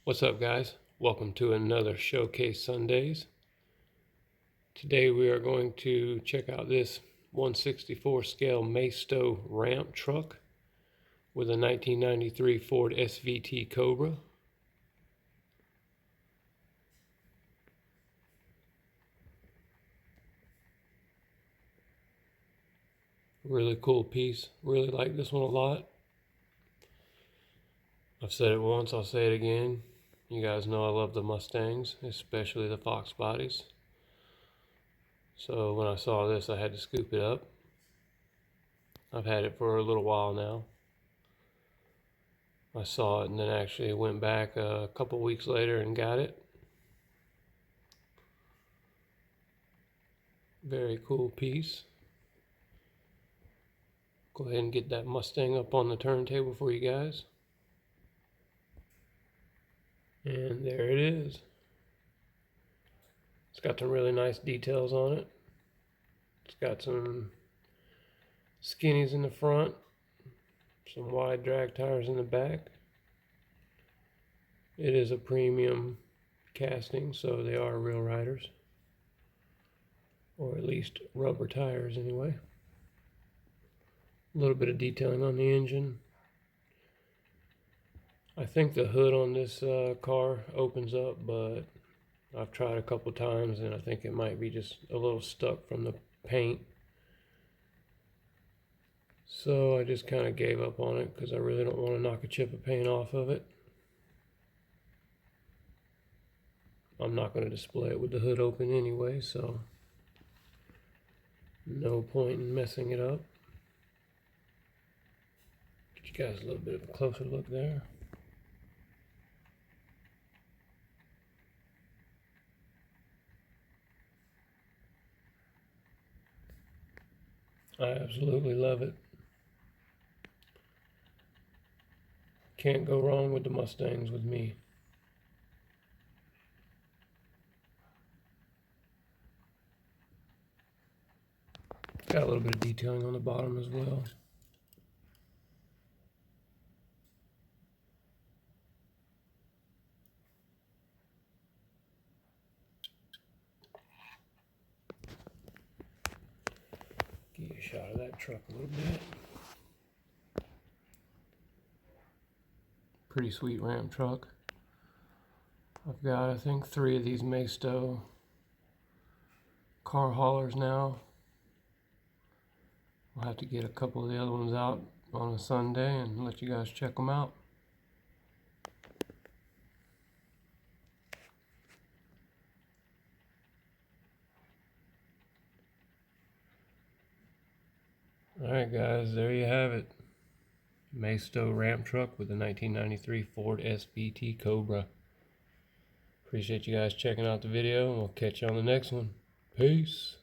What's up, guys? Welcome to another Showcase Sundays. Today we are going to check out this 1/64 scale Maisto ramp truck with a 1993 Ford SVT Cobra. Really cool piece. Really like this one a lot. I've said it once, I'll say it again. You guys know I love the Mustangs, especially the Fox bodies. So when I saw this, I had to scoop it up. I've had it for a little while now. I saw it and then actually went back a couple weeks later and got it. Very cool piece. Go ahead and get that Mustang up on the turntable for you guys. And there it is. It's got some really nice details on it. It's got some skinnies in the front, some wide drag tires in the back. It is a premium casting, so they are real riders, or at least rubber tires anyway. A little bit of detailing on the engine. I think the hood on this car opens up, but I've tried a couple times and I think it might be just a little stuck from the paint. So I just kind of gave up on it because I really don't want to knock a chip of paint off of it. I'm not going to display it with the hood open anyway, so no point in messing it up. Get you guys a little bit of a closer look there. I absolutely love it. Can't go wrong with the Mustangs with me. Got a little bit of detailing on the bottom as well. Give you a shot of that truck a little bit. Pretty sweet ramp truck. I've got, I think, 3 of these Maisto car haulers now. I'll have to get a couple of the other ones out on a Sunday and let you guys check them out. Alright guys, there you have it. Maisto ramp truck with the 1993 Ford SVT Cobra. Appreciate you guys checking out the video, and we'll catch you on the next one. Peace.